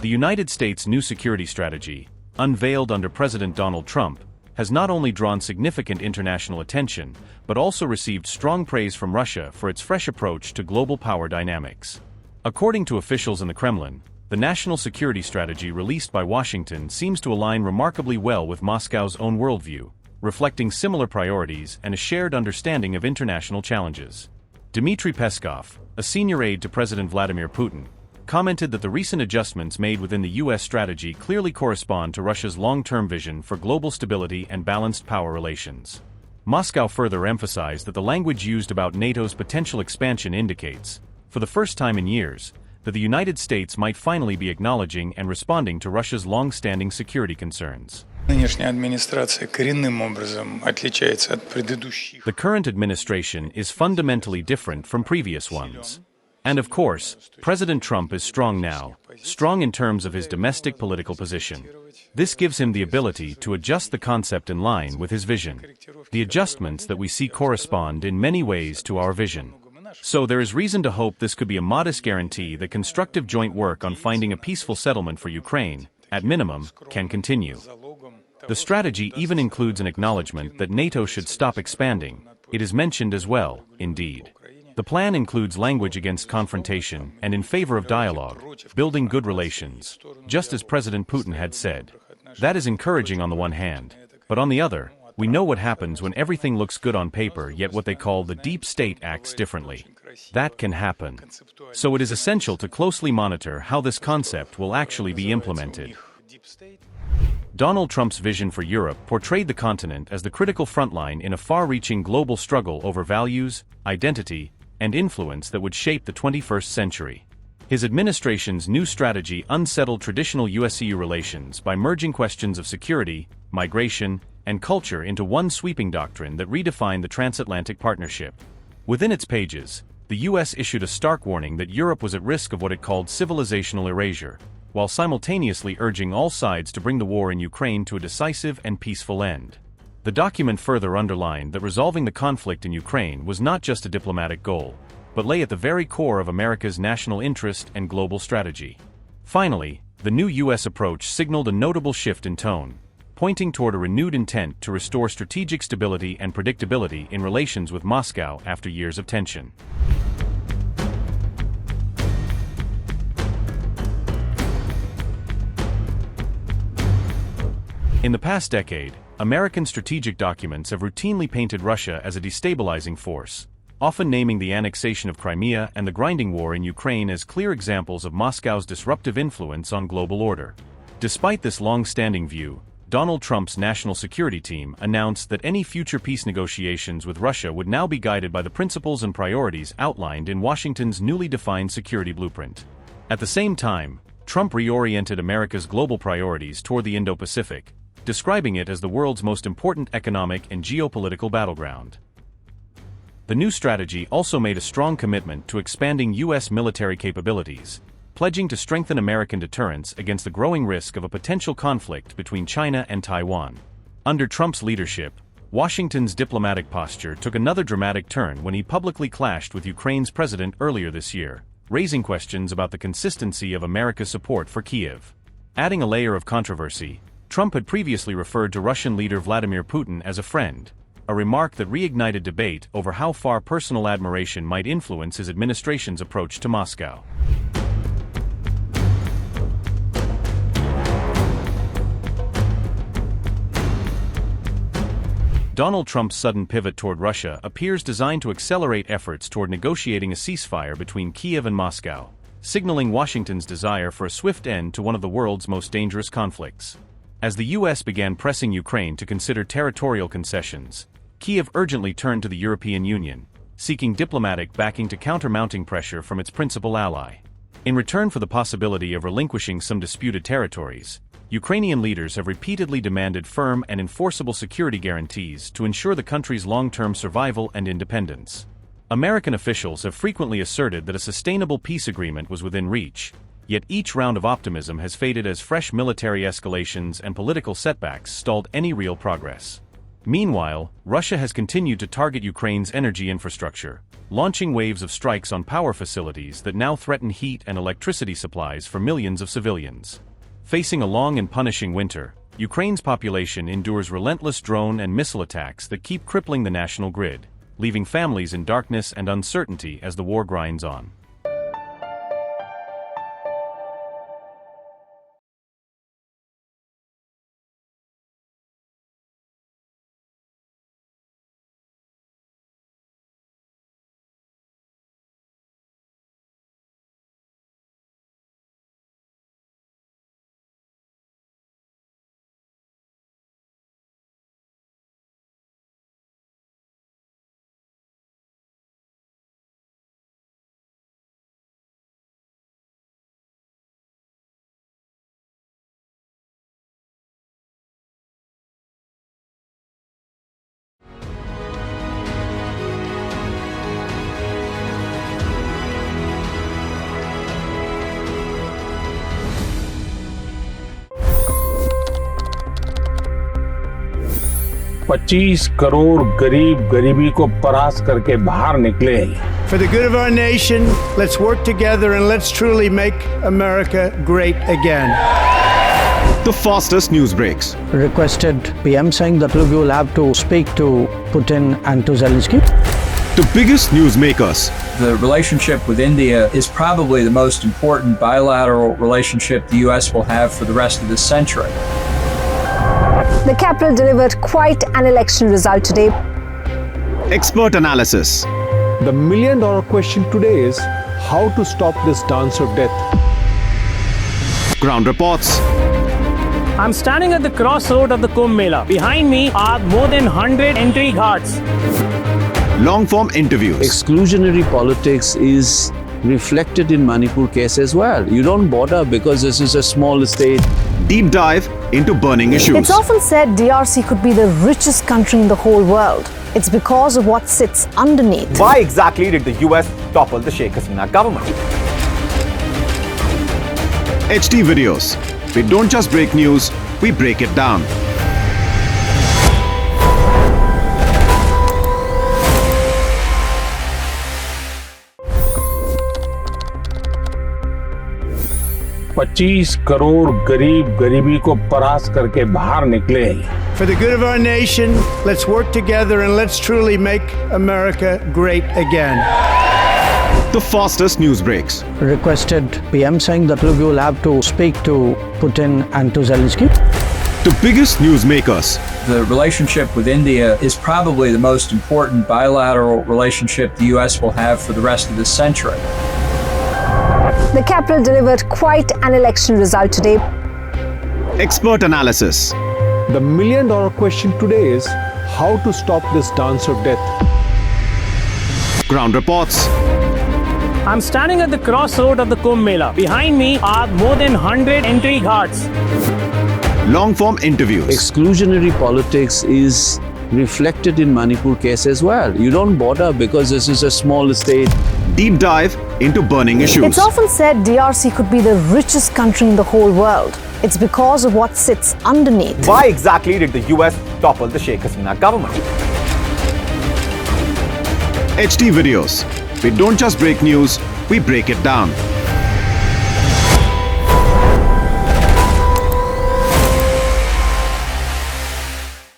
The United States' new security strategy, unveiled under President Donald Trump, has not only drawn significant international attention, but also received strong praise from Russia for its fresh approach to global power dynamics. According to officials in the Kremlin, the national security strategy released by Washington seems to align remarkably well with Moscow's own worldview, reflecting similar priorities and a shared understanding of international challenges. Dmitry Peskov, a senior aide to President Vladimir Putin, commented that the recent adjustments made within the U.S. strategy clearly correspond to Russia's long-term vision for global stability and balanced power relations. Moscow further emphasized that the language used about NATO's potential expansion indicates, for the first time in years, that the United States might finally be acknowledging and responding to Russia's long-standing security concerns. The current administration is fundamentally different from previous ones. And of course, President Trump is strong now, strong in terms of his domestic political position. This gives him the ability to adjust the concept in line with his vision. The adjustments that we see correspond in many ways to our vision. So there is reason to hope this could be a modest guarantee that constructive joint work on finding a peaceful settlement for Ukraine, at minimum, can continue. The strategy even includes an acknowledgement that NATO should stop expanding. It is mentioned as well, indeed. The plan includes language against confrontation and in favor of dialogue, building good relations, just as President Putin had said. That is encouraging on the one hand, but on the other, we know what happens when everything looks good on paper yet what they call the deep state acts differently. That can happen. So it is essential to closely monitor how this concept will actually be implemented. Donald Trump's vision for Europe portrayed the continent as the critical frontline in a far-reaching global struggle over values, identity, and influence that would shape the 21st century. His administration's new strategy unsettled traditional US-EU relations by merging questions of security, migration, and culture into one sweeping doctrine that redefined the transatlantic partnership. Within its pages, the US issued a stark warning that Europe was at risk of what it called civilizational erasure, while simultaneously urging all sides to bring the war in Ukraine to a decisive and peaceful end. The document further underlined that resolving the conflict in Ukraine was not just a diplomatic goal, but lay at the very core of America's national interest and global strategy. Finally, the new U.S. approach signaled a notable shift in tone, pointing toward a renewed intent to restore strategic stability and predictability in relations with Moscow after years of tension. In the past decade, American strategic documents have routinely painted Russia as a destabilizing force, often naming the annexation of Crimea and the grinding war in Ukraine as clear examples of Moscow's disruptive influence on global order. Despite this long-standing view, Donald Trump's national security team announced that any future peace negotiations with Russia would now be guided by the principles and priorities outlined in Washington's newly defined security blueprint. At the same time, Trump reoriented America's global priorities toward the Indo-Pacific, describing it as the world's most important economic and geopolitical battleground. The new strategy also made a strong commitment to expanding U.S. military capabilities, pledging to strengthen American deterrence against the growing risk of a potential conflict between China and Taiwan. Under Trump's leadership, Washington's diplomatic posture took another dramatic turn when he publicly clashed with Ukraine's president earlier this year, raising questions about the consistency of America's support for Kyiv. Adding a layer of controversy, Trump had previously referred to Russian leader Vladimir Putin as a friend, a remark that reignited debate over how far personal admiration might influence his administration's approach to Moscow. Donald Trump's sudden pivot toward Russia appears designed to accelerate efforts toward negotiating a ceasefire between Kyiv and Moscow, signaling Washington's desire for a swift end to one of the world's most dangerous conflicts. As the U.S. began pressing Ukraine to consider territorial concessions, Kyiv urgently turned to the European Union, seeking diplomatic backing to counter mounting pressure from its principal ally. In return for the possibility of relinquishing some disputed territories, Ukrainian leaders have repeatedly demanded firm and enforceable security guarantees to ensure the country's long-term survival and independence. American officials have frequently asserted that a sustainable peace agreement was within reach, yet each round of optimism has faded as fresh military escalations and political setbacks stalled any real progress. Meanwhile, Russia has continued to target Ukraine's energy infrastructure, launching waves of strikes on power facilities that now threaten heat and electricity supplies for millions of civilians. Facing a long and punishing winter, Ukraine's population endures relentless drone and missile attacks that keep crippling the national grid, leaving families in darkness and uncertainty as the war grinds on. $25 crore गरीब गरीबी को परास्त करके बाहर निकले। For the good of our nation, let's work together and let's truly make America great again. The fastest news breaks. Requested PM saying that we will have to speak to Putin and to Zelensky. The biggest newsmakers. The relationship with India is probably the most important bilateral relationship the US will have for the rest of this century. The capital delivered quite an election result today. Expert analysis. The million-dollar question today is how to stop this dance of death. Ground reports. I'm standing at the crossroad of the Kumbh Mela. Behind me are more than 100 entry ghats. Long-form interviews. Exclusionary politics is reflected in Manipur case as well. You don't bother because this is a small state. Deep dive into burning issues. It's often said DRC could be the richest country in the whole world. It's because of what sits underneath. Why exactly did the US topple the Sheikh Hasina government? HD videos. We don't just break news, we break it down. $25 crore गरीब गरीबी को परास्त करके बाहर निकले। For the good of our nation, let's work together and let's truly make America great again. The fastest news breaks. Requested PM saying that we will have to speak to Putin and to Zelensky. The biggest newsmakers. The relationship with India is probably the most important bilateral relationship the US will have for the rest of this century. The capital delivered quite an election result today. Expert analysis. The million-dollar question today is how to stop this dance of death. Ground reports. I'm standing at the crossroad of the Kumbh Mela. Behind me are more than 100 entry ghats. Long-form interviews. Exclusionary politics is reflected in Manipur case as well. You don't bother because this is a small state. Deep dive into burning issues. It's often said DRC could be the richest country in the whole world. It's because of what sits underneath. Why exactly did the US topple the Sheikh Hasina government? HD videos. We don't just break news, we break it down.